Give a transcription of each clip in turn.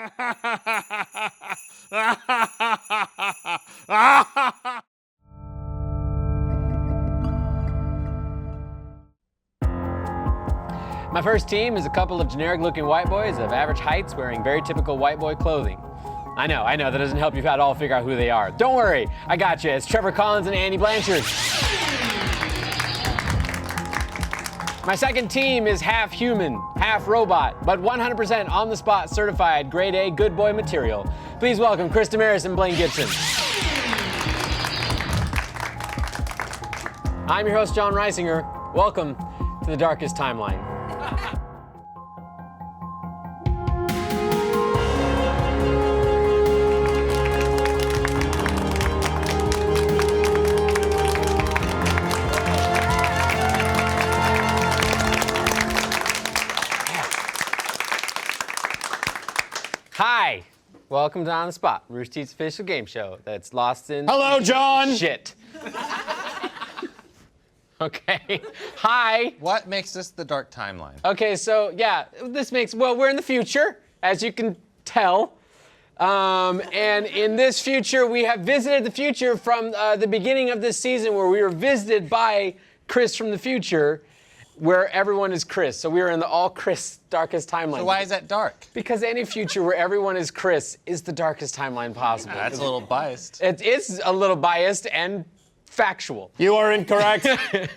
My first team is a couple of generic-looking white boys of average heights wearing very typical white boy clothing. I know, that doesn't help you at all figure out who they are. Don't worry, I got you. It's Trevor Collins and Andy Blanchard. My second team is half human, half robot, but 100% on-the-spot certified grade A good boy material. Please welcome Chris Damaris and Blaine Gibson. I'm your host, Jon Risinger. Welcome to the darkest timeline. Hi, welcome to On the Spot, Rooster Teeth's official game show that's lost in Hello, John. Shit. Okay. Hi. What makes this the dark timeline? Okay, so yeah, we're in the future, as you can tell. And in this future, we have visited the future from the beginning of this season where we were visited by Chris from the future, where everyone is Chris. So we are in the all Chris darkest timeline. So why is that dark? Because any future where everyone is Chris is the darkest timeline possible. That's a little biased. It is a little biased and factual. You are incorrect.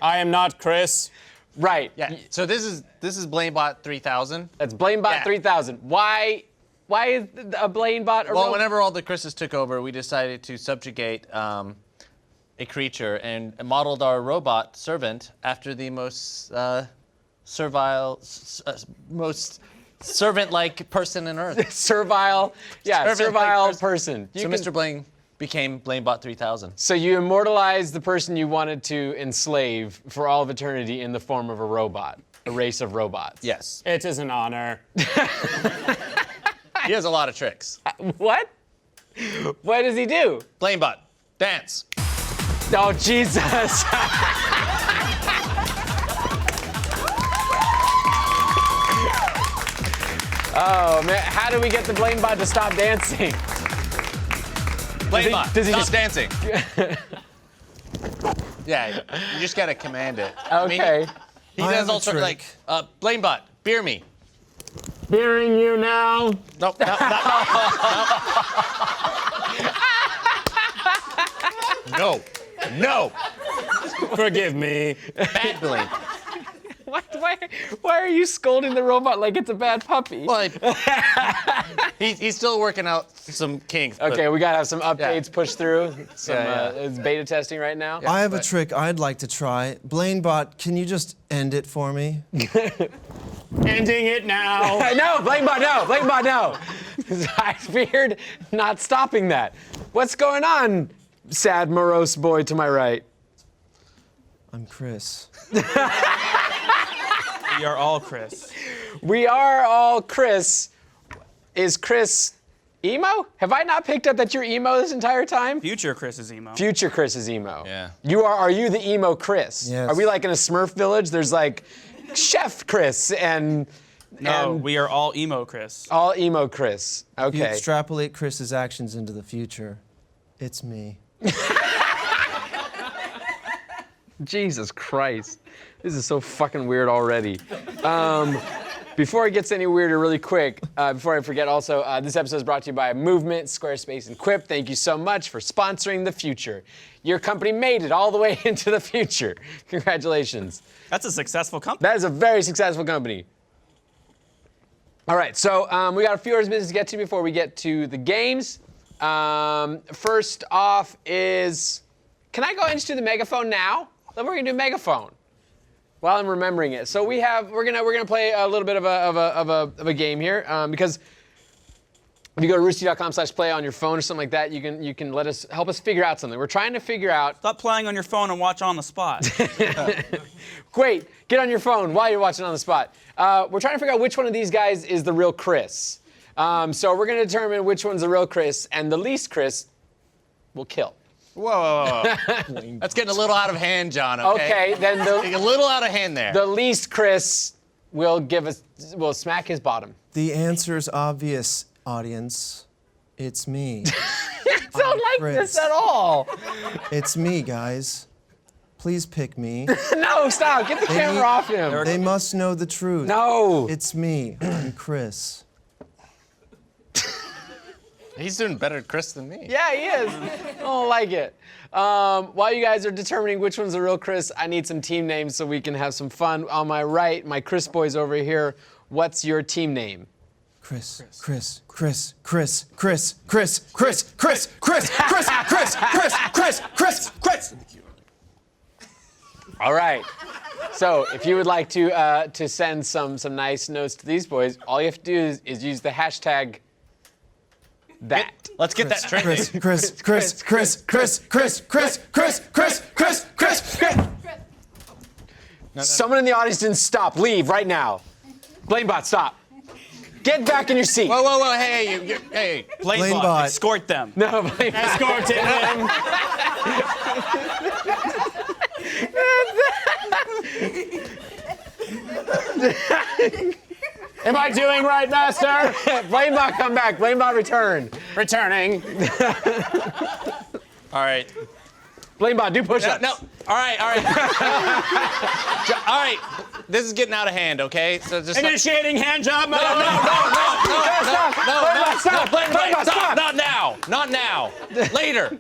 I am not Chris. Right. Yeah. So this is Blaine-bot 3000. That's Blaine-bot Yeah. 3000. Why is a Blaine-bot a Well, whenever all the Chris's took over, we decided to subjugate a creature and modeled our robot servant after the most servile, most servant-like person on Earth. Servile person. So Mr. Blaine became Blaine-bot 3000. So you immortalized the person you wanted to enslave for all of eternity in the form of a robot, a race of robots. Yes. It is an honor. He has a lot of tricks. What? What does he do? Blaine-bot, dance. Oh, Jesus. Oh, man. How do we get the Blaine-bot to stop dancing? Blaine-bot, does he stop just- dancing. Yeah, you just gotta command it. Okay. He does all sorts like, Blaine-bot, beer me. Hearing you now. Nope, no. No. Forgive me. Bad Blaine. Why are you scolding the robot like it's a bad puppy? Well, he's still working out some kinks. but- Okay, we gotta have some updates pushed through. Some Yeah. It's beta testing right now. I have a trick I'd like to try. Blaine-bot, can you just end it for me? Ending it now. No, Blaine-bot, no, Blaine-bot, no. I feared not stopping that. What's going on, sad, morose boy to my right? I'm Chris. We are all Chris. We are all Chris. Is Chris emo? Have I not picked up that you're emo this entire time? Future Chris is emo. Future Chris is emo. Yeah. Are you the emo Chris? Yes. Are we like in a Smurf village? There's like Chef Chris and No, and we are all emo Chris. all emo Chris. If you Okay. extrapolate Chris's actions into the future, it's me. Jesus Christ. This is so fucking weird already. Before it gets any weirder, really quick, before I forget also, this episode is brought to you by Movement, Squarespace, and Quip. Thank you so much for sponsoring the future. Your company made it all the way into the future. Congratulations. That's a successful company. That is a very successful company. All right, so we got a few hours of business to get to before we get to the games. First off is, can I go into the megaphone now? Then we're gonna do megaphone while I'm remembering it. So we're gonna play a little bit of a game here because if you go to rooster.com/play on your phone or something like that, you can help us figure out something. We're trying to figure out. Stop playing on your phone and watch On the Spot. Great, get on your phone while you're watching On the Spot. We're trying to figure out which one of these guys is the real Chris. So we're gonna determine which one's the real Chris, and the least Chris will kill. Whoa. That's getting a little out of hand, John, okay? Okay, then Getting a little out of hand there. the least Chris will smack his bottom. The answer's obvious. audience. It's me. Don't like Chris. this at all. It's me, guys. Please pick me. No, stop. Get the camera need- off him. They must know the truth. No. It's me. I'm Chris. He's doing better at Chris than me. Yeah, he is. I don't like it. While you guys are determining which one's the real Chris, I need some team names so we can have some fun. On my right, my Chris boys over here. What's your team name? Chris. Chris. Chris. Chris. Chris. Chris. Chris. Chris. Chris. Chris. Chris. Chris. Chris. Chris. All right. So if you would like to send some nice notes to these boys, all you have to do is use the hashtag that. Let's get that trending. Chris. Chris. Chris. Chris. Chris. Chris. Chris. Chris. Chris. Chris. Chris. Chris. Someone in the audience didn't stop. Leave right now. Blaine-bot, stop. Get back in your seat. Whoa, whoa, whoa! Hey, hey! Blaine-bot, Blaine-bot. escort them. No, Blaine-bot. Escort them. Am I doing right, master? Blaine-bot, come back. Blaine-bot, return. Returning. All right. Blaine-bot, do push-ups. No. All right. All right. This is getting out of hand. Okay. So just. Initiating hand job. No. Stop. Blaine-bot, stop. Not now. Not now. Later.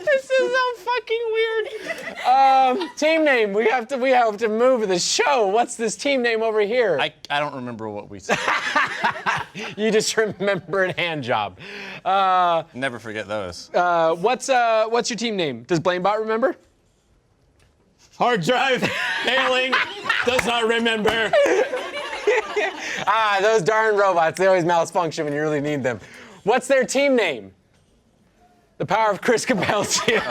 This is so fucking weird. Team name. We have to move the show. What's this team name over here? I don't remember what we said. You just remembered hand job. Never forget those. What's your team name? Does Blaine-bot remember? Hard drive failing. Does not remember. Those darn robots. They always malfunction when you really need them. What's their team name? The power of Chris compels you.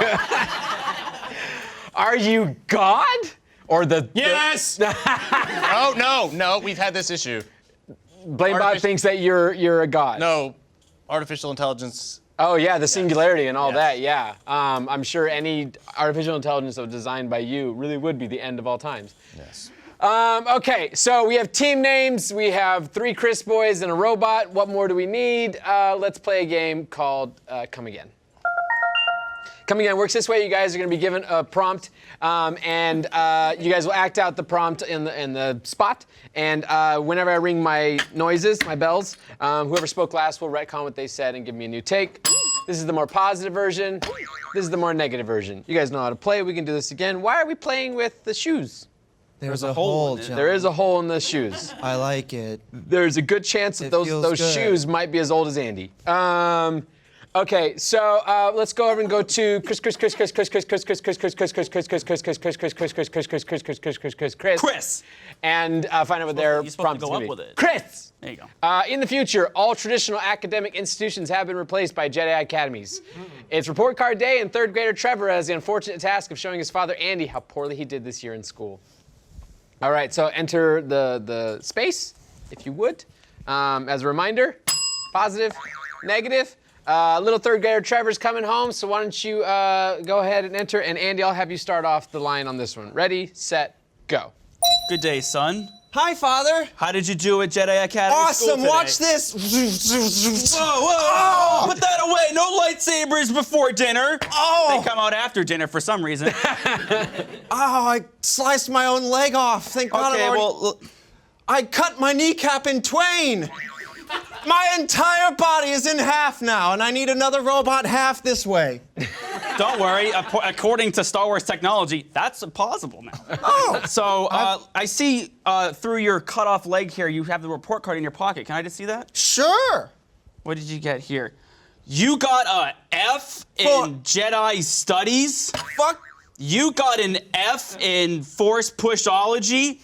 Are you God? Or the... Yes. Oh no. We've had this issue. Blaine-bot thinks that you're a god. No. Artificial intelligence. Oh yeah, the singularity and all Yes. that, yeah. I'm sure any artificial intelligence that was designed by you really would be the end of all times. Yes. Okay, so we have team names, we have 3 Chris boys and a robot. What more do we need? Let's play a game called Come Again. Come Again works this way. You guys are going to be given a prompt, and you guys will act out the prompt in the spot. And whenever I ring my noises, my bells, whoever spoke last will retcon what they said and give me a new take. This is the more positive version. This is the more negative version. You guys know how to play. We can do this again. Why are we playing with the shoes? There's a hole, in it. Jon. There is a hole in the shoes. I like it. There's a good chance that It those feels good. shoes might be as old as Andy. Okay, so let's go over and go to Chris. Chris. And find out what their You're supposed to prompts go gonna up be. with it. Chris. There you go. In the future, all traditional academic institutions have been replaced by Jedi academies. It's report card day, and 3rd grader Trevor has the unfortunate task of showing his father Andy how poorly he did this year in school. All right, so enter the space, if you would. As a reminder, positive, negative. Little 3rd grader Trevor's coming home, so why don't you go ahead and enter. And Andy, I'll have you start off the line on this one. Ready, set, go. Good day, son. Hi, Father. How did you do at Jedi Academy School Awesome. today? Watch this. Whoa. Put that away. No lightsabers before dinner. Oh. They come out after dinner for some reason. I sliced my own leg off. Thank God. Okay, well, I cut my kneecap in twain. My entire body is in half now, and I need another robot half this way. don't worry. According to Star Wars technology, that's possible now. Oh. So I see through your cut off leg here, you have the report card in your pocket. Can I just see that? Sure. What did you get here? You got a F in For- Jedi Studies. Fuck. You got an F in Force Pushology.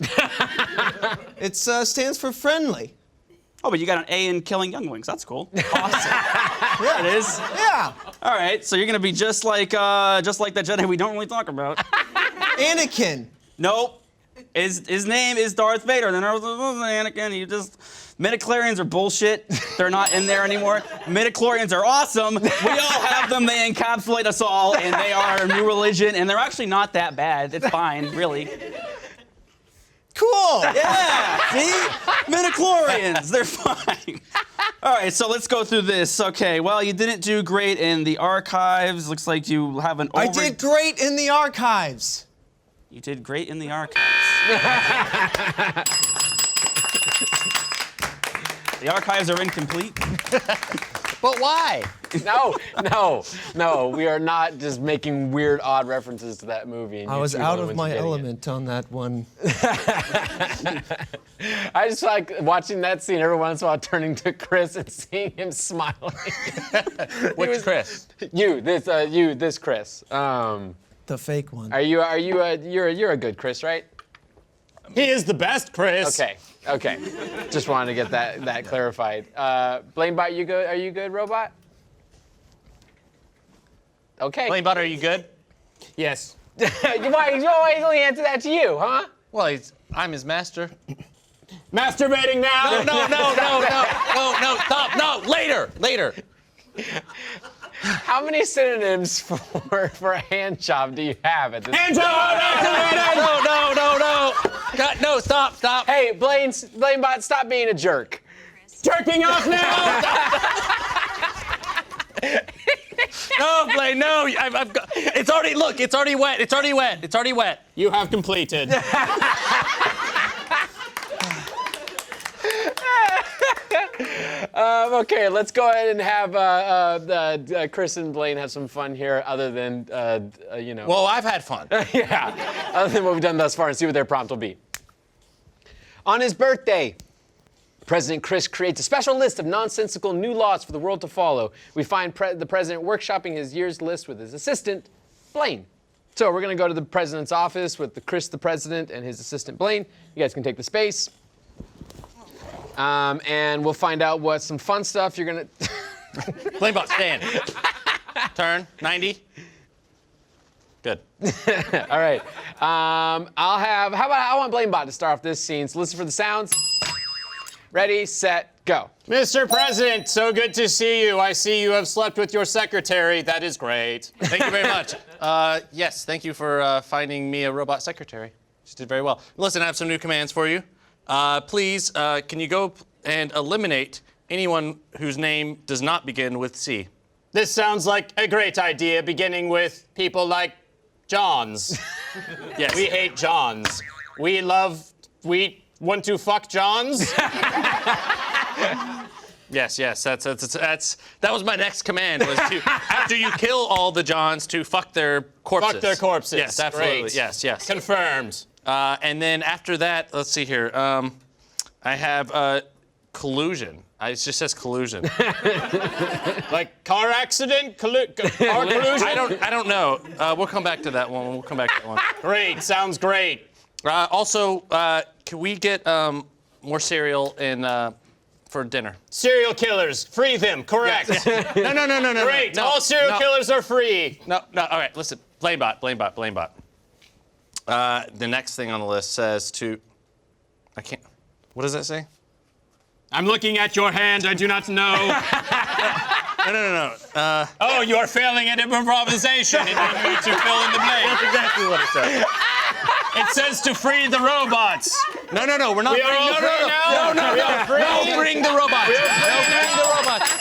It stands for friendly. Oh, but you got an A in Killing Younglings. That's cool. Awesome. Yeah. It is. Yeah. All right, so you're gonna be just like that Jedi we don't really talk about. Anakin. Nope. His name is Darth Vader. Then there was Anakin. You just midichlorians are bullshit. They're not in there anymore. Midichlorians are awesome. We all have them. They encapsulate us all, and they are a new religion. And they're actually not that bad. It's fine, really. cool. Yeah, see? Midichlorians, they're fine. All right, so let's go through this. Okay, well, you didn't do great in the archives. Looks like you have an I did great in the archives. You did great in the archives. The archives are incomplete. But why? No. We are not just making weird, odd references to that movie. I was out of my element on that one. I just like watching that scene every once in a while, turning to Chris and seeing him smiling. Which Chris? This Chris. The fake one. You're a good Chris, right? He is the best, Chris. Okay. Just wanted to get that clarified. Blaine-bot, you good? Are you good, robot? Okay. Blaine-bot, are you good? Yes. Why only answer that to you, huh? Well, I'm his master. Masturbating now. No, stop, no, later. How many synonyms for a hand job do you have at this Hand job activated. No. God, no, stop. Hey, Blaine-bot, stop being a jerk. Jerking off now. No, Blaine, no. I've got. It's already wet. You have completed. Okay, let's go ahead and have Chris and Blaine have some fun here, other than, Well, I've had fun. yeah, other than what we've done thus far, and see what their prompt will be. On his birthday, President Chris creates a special list of nonsensical new laws for the world to follow. We find the president workshopping his year's list with his assistant, Blaine. So we're going to go to the president's office with Chris, the president, and his assistant, Blaine. You guys can take the space. And we'll find out what some fun stuff you're going to... Blaine-bot, stand. Turn, 90. Good. All right. I want Blaine-bot to start off this scene. So listen for the sounds. Ready, set, go. Mr. President, so good to see you. I see you have slept with your secretary. That is great. Thank you very much. Yes, thank you for finding me a robot secretary. She did very well. Listen, I have some new commands for you. Please, can you go and eliminate anyone whose name does not begin with C? This sounds like a great idea, beginning with people like Johns. Yes. We hate Johns. We want to fuck Johns. Yes. That was my next command, was to, after you kill all the Johns, to fuck their corpses. Fuck their corpses. Yes, absolutely. Great. Yes. Confirmed. And then after that, let's see here. I have collusion. It just says collusion. Like car accident? Car collusion? I don't know. We'll come back to that one. Great. Sounds great. Also, can we get more cereal for dinner? Serial killers. Free them. Correct. No. Great. No, All serial killers are free. No. All right. Listen. Blaine-bot. The next thing on the list says to. I can't. What does that say? I'm looking at your hand. I do not know. No. Oh, you are failing at improvisation. And you need to fill in the blank. That's exactly what it says. It says to free the robots. No. We're not. We are all free now? No. We are free. No freeing the robots.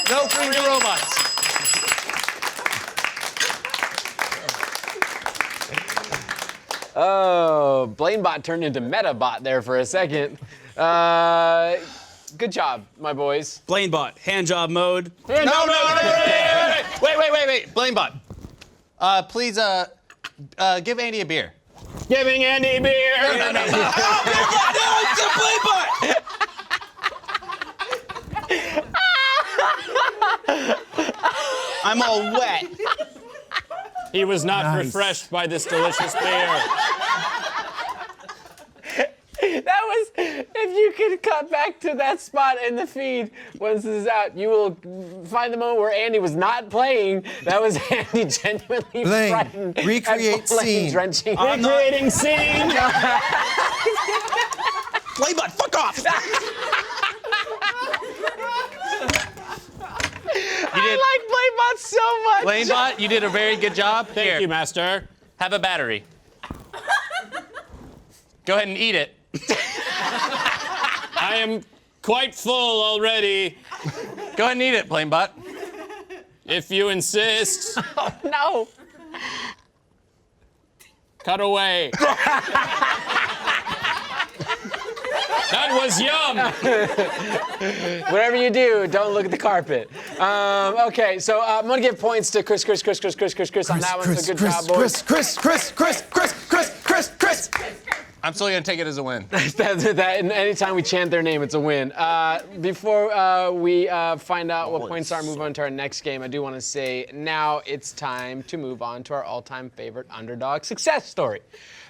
No freeing the robots. Oh, Blaine-bot turned into Meta-bot there for a second. Good job, my boys. Blaine-bot, hand job mode. No. Wait. Blaine-bot. Please, give Andy a beer. Giving Andy beer. No. I'm all wet. He was not refreshed by this delicious beer. That was, if you could cut back to that spot in the feed once this is out, you will find the moment where Andy was not playing. That was Andy genuinely Blaine, frightened. recreate at Blaine scene. drenching. Recreating scene. Blaine-bot, fuck off. I like Blaine-bot so much. Blaine-bot, you did a very good job. Thank you, master. Have a battery. Go ahead and eat it. I am quite full already, Go ahead and eat it, Blaine-bot. if you insist. No. Cut away. That was yum. Whatever you do, don't look at the carpet. Okay, so I'm gonna give points to Chris on that one. So good job, boys. Chris. I'm still gonna take it as a win. And anytime we chant their name, it's a win. Before we find out what points are, move on to our next game, I do want to say now it's time to move on to our all-time favorite underdog success story.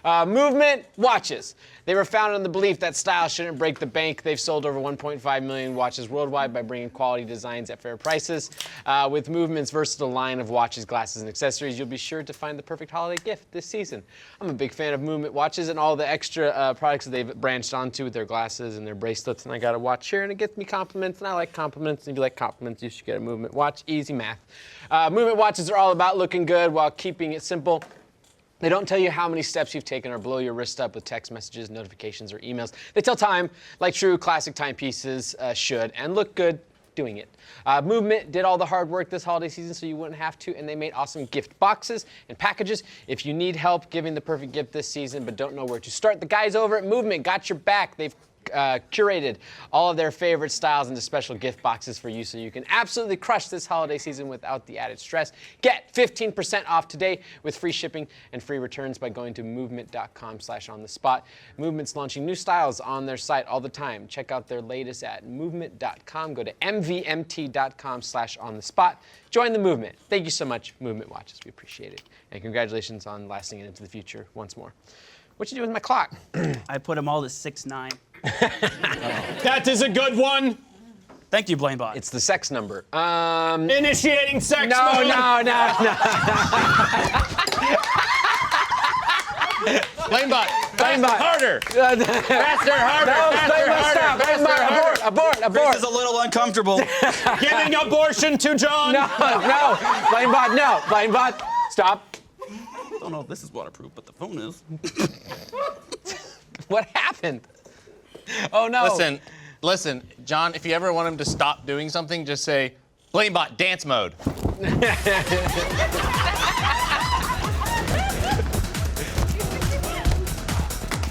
Movement watches. They were founded on the belief that style shouldn't break the bank. They've sold over 1.5 million watches worldwide by bringing quality designs at fair prices. With Movement's versatile line of watches, glasses, and accessories, you'll be sure to find the perfect holiday gift this season. I'm a big fan of Movement watches and all the extra products that they've branched onto with their glasses and their bracelets. And I got a watch here, and it gets me compliments, and I like compliments. And if you like compliments, you should get a Movement watch. Easy math. Movement watches are all about looking good while keeping it simple. They don't tell you how many steps you've taken or blow your wrist up with text messages, notifications, or emails. They tell time like true classic timepieces should and look good doing it. Movement did all the hard work this holiday season so you wouldn't have to, and they made awesome gift boxes and packages. If you need help giving the perfect gift this season but don't know where to start, the guys over at Movement got your back. They've curated all of their favorite styles into special gift boxes for you so you can absolutely crush this holiday season without the added stress. Get 15% off today with free shipping and free returns by going to movement.com/onthespot. Movement's launching new styles on their site all the time. Check out their latest at movement.com. Go to mvmt.com/onthespot. Join the movement. Thank you so much, Movement Watches. We appreciate it. And congratulations on lasting it into the future once more. What you do with my clock? I put them all to 6'9". That is a good one. Thank you, Blaine-bot. It's the sex number. Initiating sex No. Blaine-bot. Harder. Faster, harder. Abort. This is a little uncomfortable. Giving abortion to John. No. Blaine-bot, stop. I don't know if this is waterproof, but the phone is. What happened? Oh no. Listen, John, if you ever want him to stop doing something, just say, Blaine-bot, dance mode.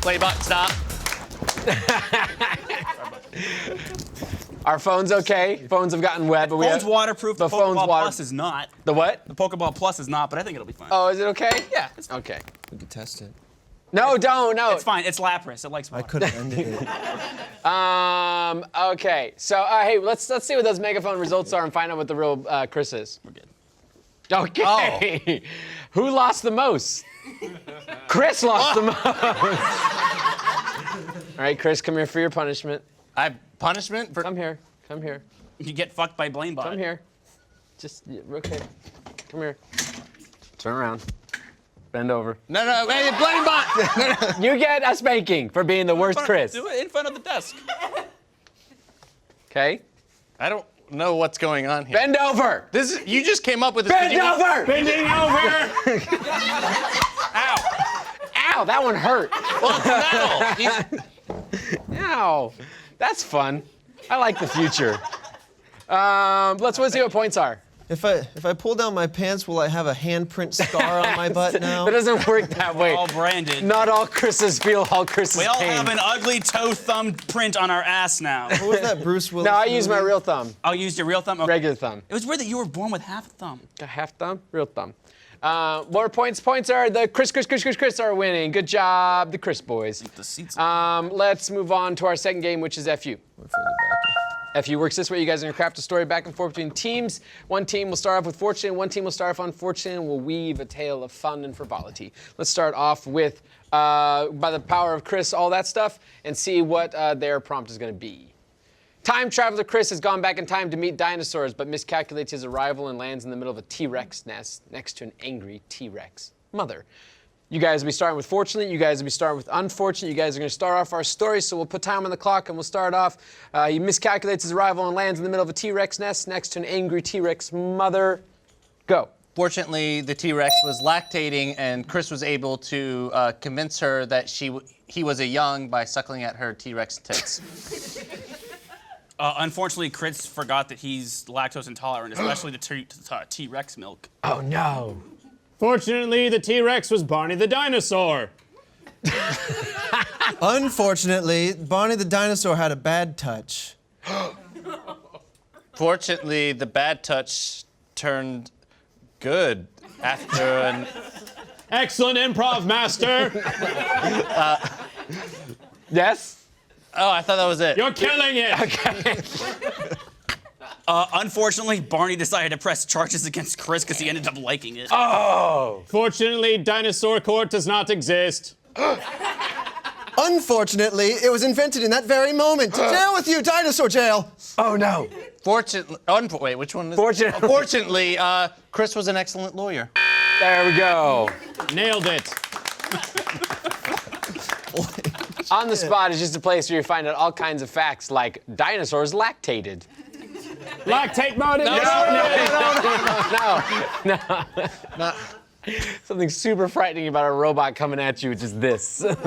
Blaine-bot, stop. Our phone's okay. Phones have gotten wet, but we Phone's have... waterproof. The phone's Pokeball water- Plus is not. The what? The Pokeball Plus is not, but I think it'll be fine. Oh, is it okay? Yeah, it's fine. Okay. We could test it. No, don't, no. It's fine. It's Lapras. It likes water. I could have ended it. Okay. So, hey, let's see what those megaphone results are and find out what the real Chris is. We're good. Okay. Who lost the most? Chris lost the most. All right, Chris, come here for your punishment. Punishment? Come here. You get fucked by Blaine-bot. Come here. Just, real quick. Come here. Turn around. Bend over. No, hey, Blaine-bot. You get a spanking for being the worst Chris. Do it in front of the desk. Okay? I don't know what's going on here. Bend over. You just came up with this. Bend over. Bending over. Ow. Ow, that one hurt. Well, it's metal. Ow. That's fun. I like the future. Let's see what points are. If I pull down my pants, will I have a handprint scar on my butt now? That doesn't work that way. All branded. Not all Chris's feel all Chris's We all pain. have an ugly toe thumb print on our ass now. What was that, Bruce Willis? No, I use my movie? real thumb. I'll use your real thumb. Okay. Regular thumb. It was weird that you were born with half a thumb. Got half thumb, real thumb. More points. Points are the Chris are winning. Good job, the Chris boys. The seats. Let's move on to our second game, which is FU. FU works this way. You guys are going to craft a story back and forth between teams. One team will start off with fortune, one team will start off unfortunate, and we'll weave a tale of fun and frivolity. Let's start off with, by the power of Chris, all that stuff, and see what their prompt is going to be. Time traveler Chris has gone back in time to meet dinosaurs, but miscalculates his arrival and lands in the middle of a T-Rex nest next to an angry T-Rex mother. You guys will be starting with fortunate, you guys will be starting with unfortunate. You guys are going to start off our story, so we'll put time on the clock and we'll start off. He miscalculates his arrival and lands in the middle of a T-Rex nest next to an angry T-Rex mother. Go. Fortunately, the T-Rex was lactating, and Chris was able to convince her that he was a young by suckling at her T-Rex tits. Unfortunately, Chris forgot that he's lactose intolerant, especially the T-Rex milk. Oh no. Fortunately, the T-Rex was Barney the dinosaur. Unfortunately, Barney the dinosaur had a bad touch. Fortunately, the bad touch turned good after an... Excellent improv, master. Yes? Oh, I thought that was it. You're killing it. Unfortunately, Barney decided to press charges against Chris because he ended up liking it. Oh. Fortunately, dinosaur court does not exist. Unfortunately, it was invented in that very moment. Jail with you, dinosaur jail. Oh no. Fortunately, wait, which one is Fortunately. Fortunately, Chris was an excellent lawyer. There we go. Nailed it. On the Spot is just a place where you find out all kinds of facts like dinosaurs lactated. Lactate mode. No. Something super frightening about a robot coming at you, which is this. Okay,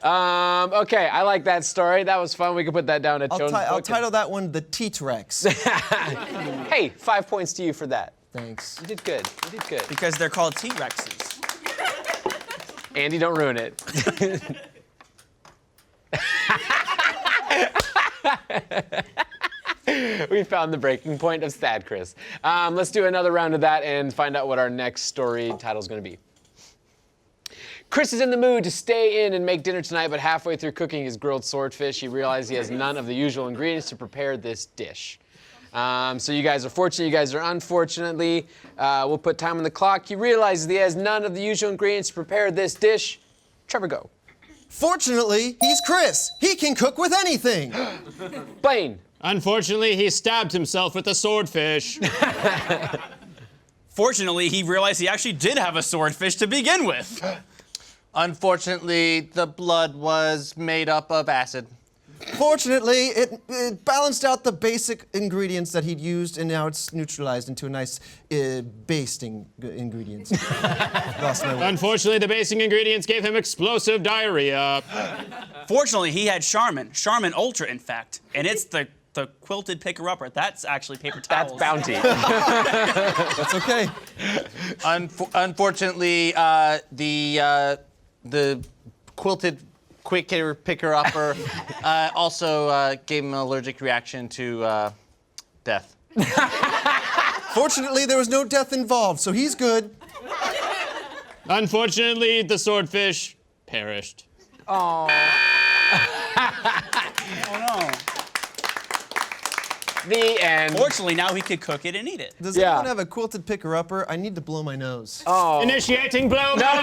I like that story. That was fun. We could put that down at Jones' I'll book. title that one The T-Rex. Hey, 5 points to you for that. Thanks. You did good. You did good. Because they're called T-Rexes. Andy, don't ruin it. We found the breaking point of Stad Chris. Let's do another round of that and find out what our next story title is going to be. Chris is in the mood to stay in and make dinner tonight, but halfway through cooking his grilled swordfish, he realizes he has none of the usual ingredients to prepare this dish. So you guys are fortunate, you guys are unfortunately. We'll put time on the clock. He realizes he has none of the usual ingredients to prepare this dish. Trevor, go. Fortunately, he's Chris. He can cook with anything. Blaine. Unfortunately, he stabbed himself with a swordfish. Fortunately, he realized he actually did have a swordfish to begin with. Unfortunately, the blood was made up of acid. Fortunately, it balanced out the basic ingredients that he'd used, and now it's neutralized into a nice basting ingredients. Lost my word. Unfortunately, the basic ingredients gave him explosive diarrhea. Fortunately, he had Charmin Ultra, in fact, and it's the quilted picker-upper. That's actually paper That's towels. Bounty. That's okay. Unfortunately, the quilted quick picker-upper also gave him an allergic reaction to death. Fortunately, there was no death involved, so he's good. Unfortunately, the swordfish perished. Oh no. The end. Fortunately, now he could cook it and eat it. Does Yeah. anyone have a quilted picker-upper? I need to blow my nose. Oh. Initiating blow. No.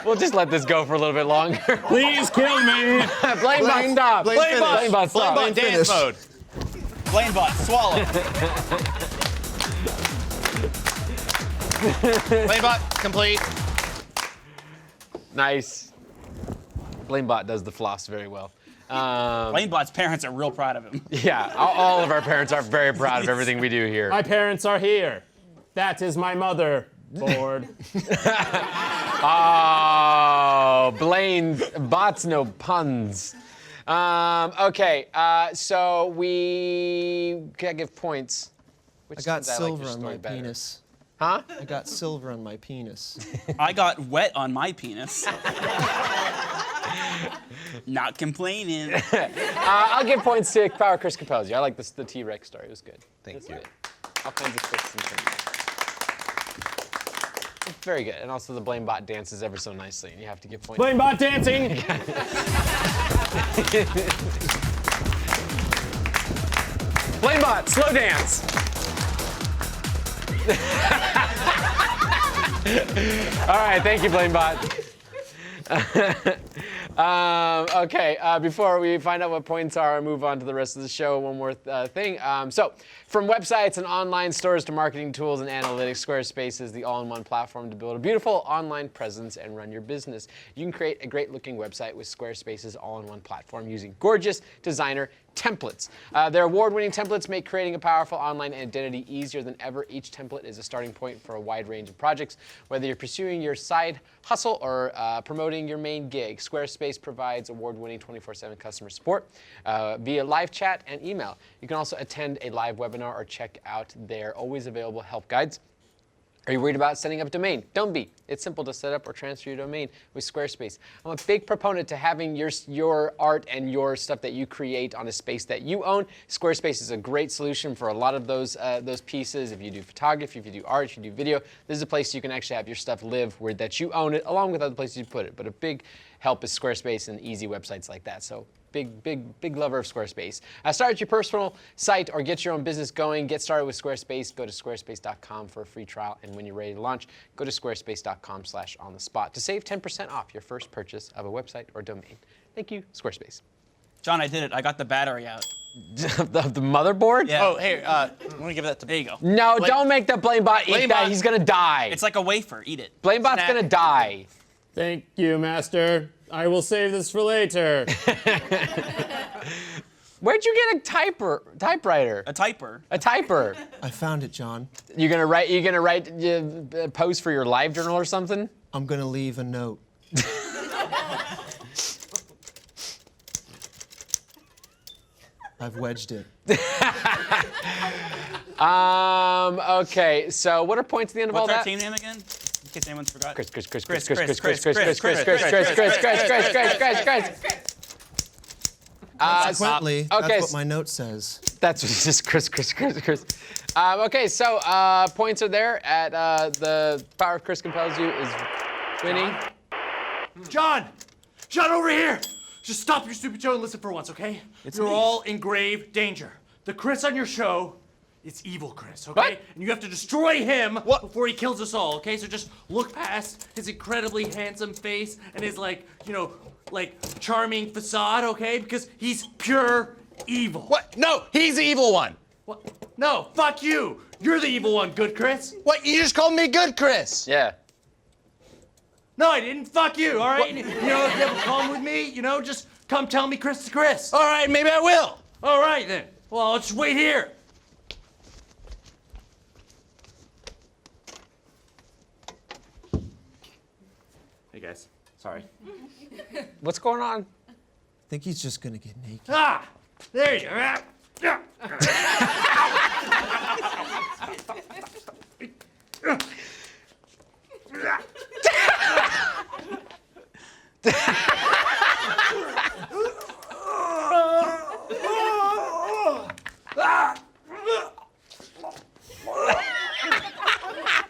We'll just let this go for a little bit longer. Please kill me. Blaine-bot, stop. Blaine-bot. Blaine-bot, stop. Blaine-bot dance finish. mode. Blaine-bot, swallow. Blaine-bot complete. Nice. Blaine-bot does the floss very well. Blaine-bot's parents are real proud of him. Yeah, all of our parents are very proud of everything we do here. My parents are here. That is my mother. Bored. Oh, Blaine-bot's no puns. Okay, so we gotta give points. Which I got ones like silver your on story my better? penis. Huh? I got silver on my penis. I got wet on my penis. Not complaining. I'll give points to Power Chris Capelzi. I like the T-Rex story. It was good. Thank you. Good. All kinds of twists and turns. It's very good. And also the Blaine-bot dances ever so nicely, and you have to give points. Blaine-bot dancing. Blaine-bot, slow dance. All right, thank you, Blaine-bot. Okay, before we find out what points are and move on to the rest of the show, one more thing. So, from websites and online stores to marketing tools and analytics, Squarespace is the all-in-one platform to build a beautiful online presence and run your business. You can create a great-looking website with Squarespace's all-in-one platform using gorgeous designer templates. Their award-winning templates make creating a powerful online identity easier than ever. Each template is a starting point for a wide range of projects. Whether you're pursuing your side hustle or promoting your main gig, Squarespace provides award-winning 24/7 customer support via live chat and email. You can also attend a live webinar or check out their always available help guides. Are you worried about setting up a domain? Don't be. It's simple to set up or transfer your domain with Squarespace. I'm a big proponent to having your art and your stuff that you create on a space that you own. Squarespace is a great solution for a lot of those pieces. If you do photography, if you do art, if you do video, this is a place you can actually have your stuff live where that you own it, along with other places you put it. But a big help is Squarespace and easy websites like that. So big lover of Squarespace. Start your personal site or get your own business going. Get started with Squarespace. Go to squarespace.com for a free trial. And when you're ready to launch, go to squarespace.com/onthespot to save 10% off your first purchase of a website or domain. Thank you, Squarespace. John, I did it. I got the battery out. the motherboard? Yeah. Oh, here, I'm gonna give that to. There you go. No, don't make the Blaine-bot eat that. Blaine-bot. He's gonna die. It's like a wafer. Eat it. Blaine-bot's gonna die. Thank you, Master. I will save this for later. Where'd you get a typewriter? A typer. A typer. I found it, John. You gonna write a post for your live journal or something? I'm gonna leave a note. I've wedged it. Okay, so what are points at the end of all What's our that? team name again? In case anyone's forgot. Chris. Consequently, okay, that's what my note says. That's just Chris. Okay, so points are there at the power of Chris compels you is winning. John, over here. Just stop your stupid show and listen for once, okay? You're all in grave danger. The Chris on your show is evil Chris, okay? What? And you have to destroy him before he kills us all, okay? So just look past his incredibly handsome face and his charming facade, okay? Because he's pure evil. What? No, he's the evil one. What? No, fuck you. You're the evil one, good Chris. What? You just called me good, Chris. Yeah. No, I didn't. Fuck you, all right? You know, if you have a problem with me, just come tell me Chris to Chris. All right, maybe I will. All right, then. Well, I'll just wait here. Hey, guys. Sorry. What's going on? I think he's just gonna get naked. Ah! There you are.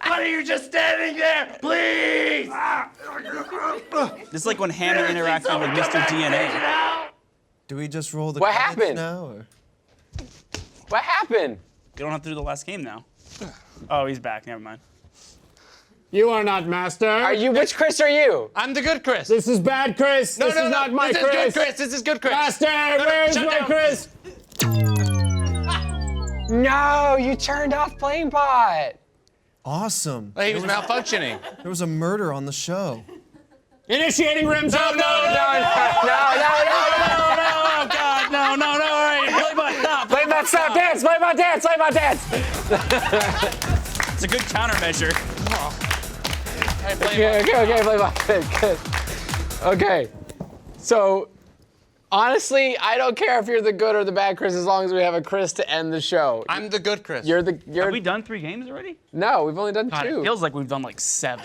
Why are you just standing there? Please! This is like when Hannah interacted with Mr. DNA. Do we just roll the What credits happened? now? Or? What happened? You don't have to do the last game now. Oh, he's back. Never mind. You are not Master. Which Chris are you? I'm the good Chris. This is bad Chris. This is not my this Chris. is good Chris. This is good Chris. Master, where's shut my down. Chris? No, you turned off Blaine-bot. Awesome. He was malfunctioning. There was a murder on the show. Initiating rim zone. No. Oh, God. No. All right. Blaine-bot, stop. Blaine-bot, stop. Dance. Blaine-bot, dance. Blaine-bot, dance. It's a good countermeasure. Okay, Blaine-bot. Good. Okay. So, honestly, I don't care if you're the good or the bad Chris as long as we have a Chris to end the show. I'm the good Chris. You're Have we done 3 games already? No, we've only done God, 2. it feels like we've done like 7.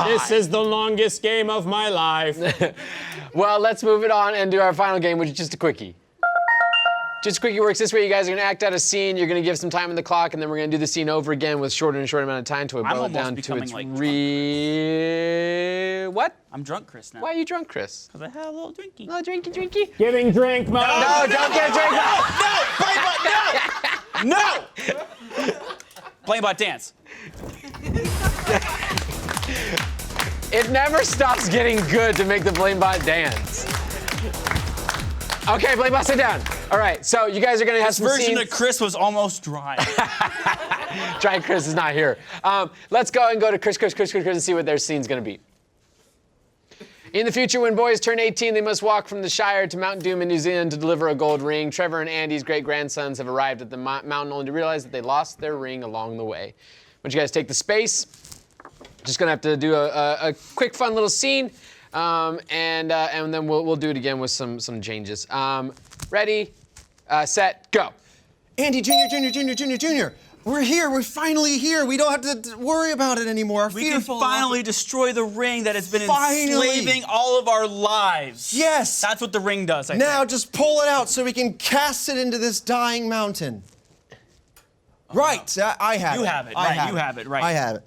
This is the longest game of my life. Well, let's move it on and do our final game, which is just a quickie. Just a quickie works this way. You guys are gonna act out a scene. You're gonna give some time on the clock, and then we're gonna do the scene over again with shorter and shorter amount of time to boil it almost down to becoming, its like, What? I'm drunk, Chris, now. Why are you drunk, Chris? Because I had a little drinky. No, drinky. Giving drink mode. No, don't get a drink. No! Blaine-bot, dance. It never stops getting good to make the Blaine-bot dance. Okay, Blaine-bot, sit down. All right, so you guys are gonna have This some version scenes. of Chris was almost dry. Giant Chris is not here. Let's go and go to Chris and see what their scene's gonna be. In the future, when boys turn 18, they must walk from the Shire to Mount Doom in New Zealand to deliver a gold ring. Trevor and Andy's great-grandsons have arrived at the mountain only to realize that they lost their ring along the way. Once you guys take the space, just gonna have to do a quick, fun little scene, and then we'll do it again with some changes. Ready, set, go. Andy, Junior. We're here. We're finally here. We don't have to worry about it anymore. Our We feet can are falling finally off. destroy the ring that has been Finally. enslaving all of our lives. Yes. That's what the ring does, I Now think. just pull it out so we can cast it into this dying mountain. Right. I have it. You have it, I right, you have it, right. I have it.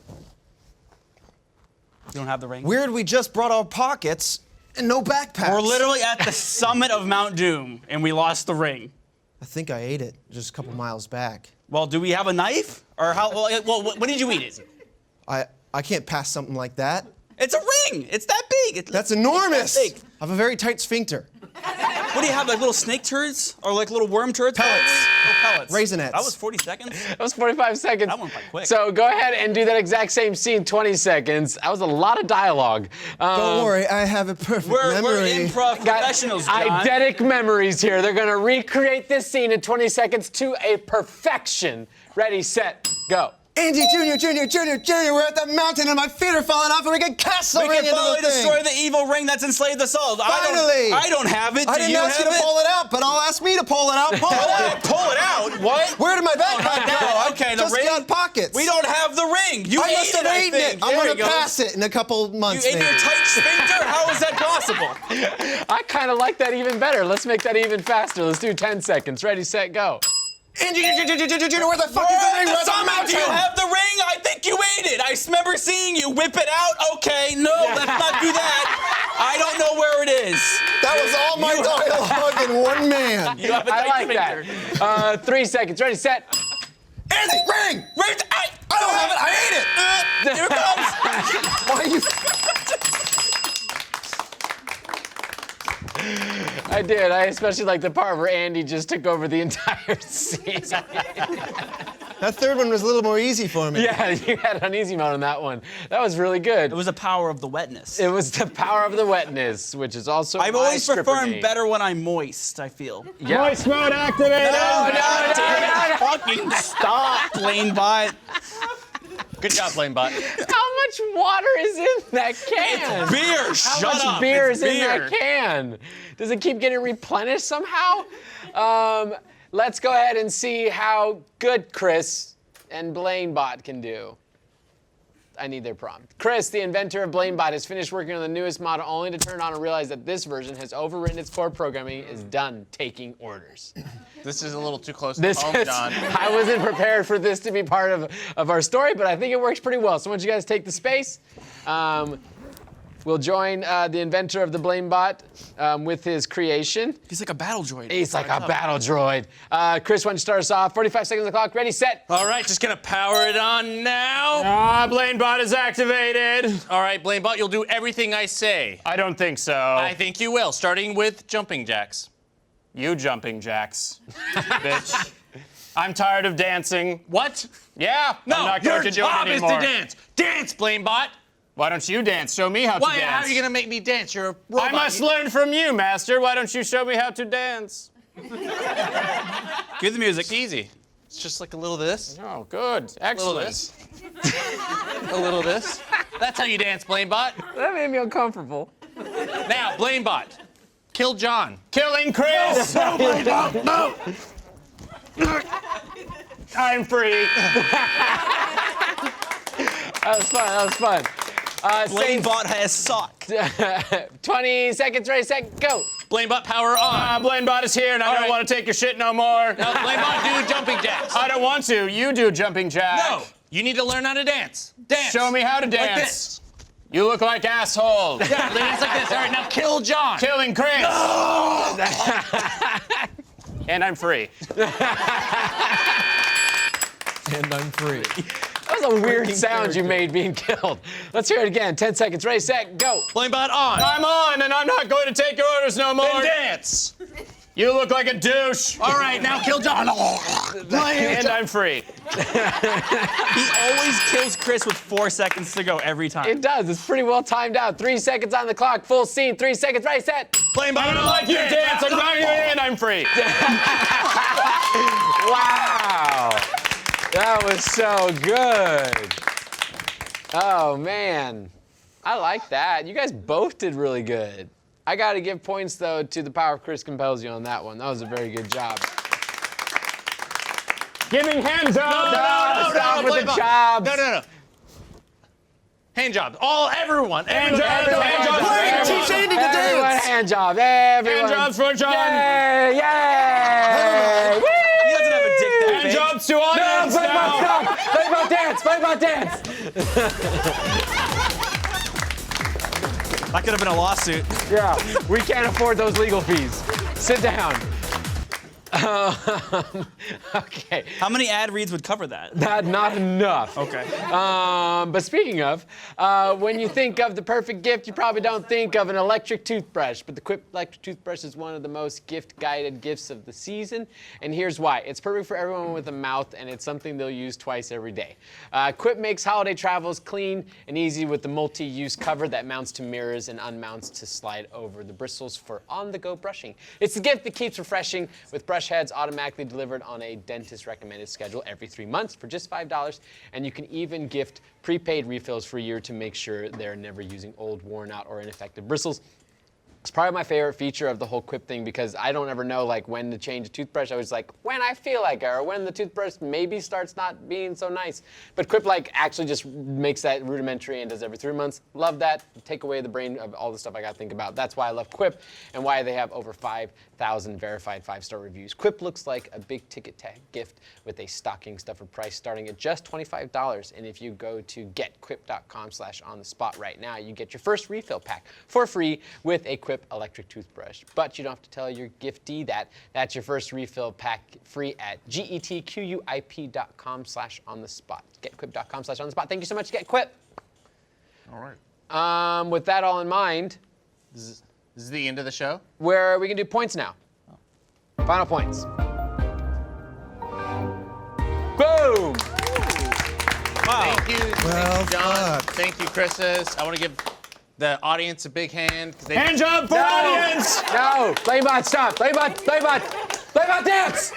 You don't have the ring? Weird. We just brought our pockets and no backpacks. We're literally at the summit of Mount Doom, and we lost the ring. I think I ate it just a couple miles back. Well, do we have a knife? Or how? Well, when did you eat it? I can't pass something like that. It's a ring. It's that big. That's enormous. It's that big. I have a very tight sphincter. What do you have? Like little snake turds or like little worm turds? Pellets. Oh, pellets. Raisinets. That was 40 seconds. That was 45 seconds. That went by quick. So go ahead and do that exact same scene, 20 seconds. That was a lot of dialogue. Don't worry, I have a perfect We're memory. improv Got professionals, John. eidetic memories here. They're gonna recreate this scene in 20 seconds to a perfection. Ready, set, go. Andy, Junior, we're at the mountain and my feet are falling off and we can cast the We ring can into finally the thing. destroy the evil ring that's enslaved us all. Finally. I don't have it. I Do didn't you ask you have to it? pull it out, but I'll ask me to pull it out. Pull it out. Pull it out? What? Where did my backpack go? Okay, the just ring. got pockets. We don't have the ring. You I ate must have it, I eaten think. it. I'm There gonna he goes. pass it in a couple months. You ate maybe. your tight sphincter? How is that possible? I kind of like that even better. Let's make that even faster. Let's do 10 seconds. Ready, set, go. Andy, where the fuck We're is the at ring? the Where's the summit. mountain? Do you have the ring? I think you ate it. I remember seeing you whip it out. Okay, no, let's not do that. I don't know where it is. That was all my dialogue in one man. You have a I tight like sphincter. that. 3 seconds. Ready, set. Andy, ring! Where's I don't have it. I ate it. Here it comes. Why are you? I did. I especially like the part where Andy just took over the entire scene. That third one was a little more easy for me. Yeah, you had an easy mode on that one. That was really good. It was the power of the wetness. It was the power of the wetness, which is also I've my always stripper performed name. better when I'm moist, I feel. Yeah. Voice mode activated. No, fucking stop, Blaine-bot. Good job, Blaine-bot. How much water is in that can? Beer, How shut much up. beer It's is in beer. that can? Does it keep getting replenished somehow? Let's go ahead and see how good Chris and Blaine-bot can do. I need their prompt. Chris, the inventor of Blaine-bot, has finished working on the newest model only to turn on and realize that this version has overwritten its core programming, is done taking orders. This is a little too close to This home, is, John. I wasn't prepared for this to be part of our story, but I think it works pretty well. So once you guys take the space, we'll join the inventor of the Blaine-bot with his creation. He's like a battle droid. He's like a battle droid. Chris, why don't you start us off? 45 seconds on the clock. Ready, set. All right, just gonna power it on now. Blaine-bot is activated. All right, Blaine-bot, you'll do everything I say. I don't think so. I think you will, starting with jumping jacks. You jumping jacks, bitch. I'm tired of dancing. What? Yeah, No, I'm not your going to do job it is anymore. to dance. Dance, Blaine-bot. Why don't you dance? Show me how Why? to dance. How are you gonna make me dance? You're a robot. I must learn from you, master. Why don't you show me how to dance? Cue the music. It's easy. It's just like a little this, Oh, good. a little Excellent. this, a little this. That's how you dance, Blaine-bot. That made me uncomfortable. Now, Blaine-bot, kill John. Killing Chris! No! I'm free. That was fun. That was fun. Blaine-bot has sock. 20 seconds. Ready, set, go. Blaine-bot, power on. Blaine-bot is here, and I All don't right. want to take your shit no more. Now, Blaine-bot, do jumping jacks. I don't want to. You do jumping jack. No, you need to learn how to dance. Dance. Show me how to dance. Like this. You look like assholes. Yeah, dance like this. All right, now kill John. Killing Chris. And I'm free. And I'm free. That was a weird sound you made being killed. Let's hear it again. 10 seconds. Ready, set, go. Blaine-bot on. I'm on, and I'm not going to take your orders no more. Then dance. You look like a douche. All right, now kill Jon. And I'm free. He always kills Chris with 4 seconds to go every time. It does. It's pretty well timed out. 3 seconds on the clock. Full scene. 3 seconds. Ready, set. Blaine-bot. I don't like you, dance. I'm not you in. I'm free. Wow. That was so good. Oh, man. I like that. You guys both did really good. I got to give points, though, to the power of Chris compels you on that one. That was a very good job. Give me hand jobs. No, stop with the jobs. No. Hand jobs. Everyone. Hand jobs. Everyone, Hand jobs. everyone, Teach Andy to everyone, dance. hand job. Everyone. Hand jobs for Jon. Yay! Yay! Woo! He doesn't have a dick that Hand big. jobs to audience now. Blaine-bot dance! Blaine-bot dance! That could have been a lawsuit. Yeah, we can't afford those legal fees. Sit down. Okay, How many ad reads would cover that? not enough. Okay. But speaking of, when you think of the perfect gift, you probably don't think of an electric toothbrush. But the Quip electric toothbrush is one of the most gift-guided gifts of the season. And here's why. It's perfect for everyone with a mouth, and it's something they'll use twice every day. Quip makes holiday travels clean and easy with the multi-use cover that mounts to mirrors and unmounts to slide over the bristles for on-the-go brushing. It's the gift that keeps refreshing with brush heads automatically delivered on a dentist-recommended schedule every 3 months for just $5, and you can even gift prepaid refills for a year to make sure they're never using old, worn-out, or ineffective bristles. It's probably my favorite feature of the whole Quip thing because I don't ever know like when to change a toothbrush. I was like, when I feel like it, or when the toothbrush maybe starts not being so nice. But Quip like actually just makes that rudimentary and does every 3 months. Love that. Take away the brain of all the stuff I got to think about. That's why I love Quip and why they have over 5,000 verified 5-star reviews. Quip looks like a big ticket tag gift with a stocking stuffer price starting at just $25. And if you go to getquip.com/onthespot right now, you get your first refill pack for free with a Quip electric toothbrush. But you don't have to tell your giftee that. That's your first refill pack free at getquip.com/onthespot. Getquip.com/onthespot. Thank you so much, GetQuip. All right. With that all in mind, This is the end of the show. where we can do points now. Final points. Boom! Wow. Thank you, Well, Jon. fuck. Thank you, Chris's. I want to give the audience a big hand. 'Cause they Hand job for audience. No! Blaine-bot, stop! Blaine-bot dance!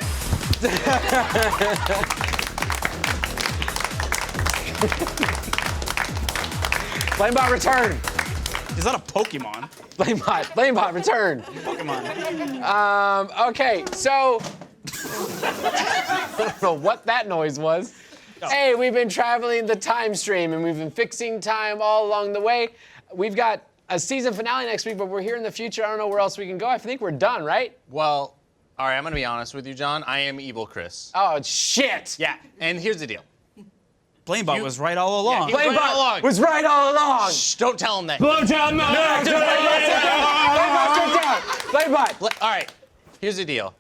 Blaine-bot return! Is that a Pokemon? Blaine-bot return! Pokemon. Okay, so I don't know what that noise was. Hey, we've been traveling the time stream and we've been fixing time all along the way. We've got a season finale next week, but we're here in the future. I don't know where else we can go. I think we're done, right? Well, all right, I'm going to be honest with you, Jon. I am evil Chris. Oh, shit! Yeah, and here's the deal. Blaine-bot was right all along. he- Right Blaine-bot along. was right all along! Shh, don't tell him that. Blowjob Blaine-bot! All right, here's the deal.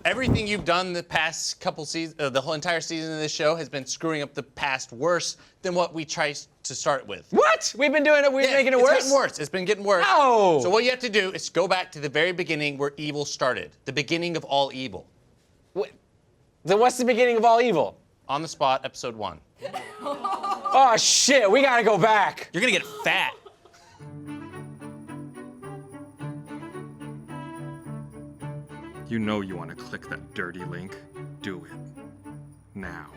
Everything you've done the past couple seasons, the whole entire season of this show has been screwing up the past worse than what we tried to start with. What? We've been doing it, we're Yeah, making it it's worse? getting worse. It's been getting worse. No. So what you have to do is go back to the very beginning where evil started. The beginning of all evil. Then what's the beginning of all evil? On the Spot, episode 1. Oh, shit, we gotta go back. You're gonna get fat. You know you want to click that dirty link. Do it. Now.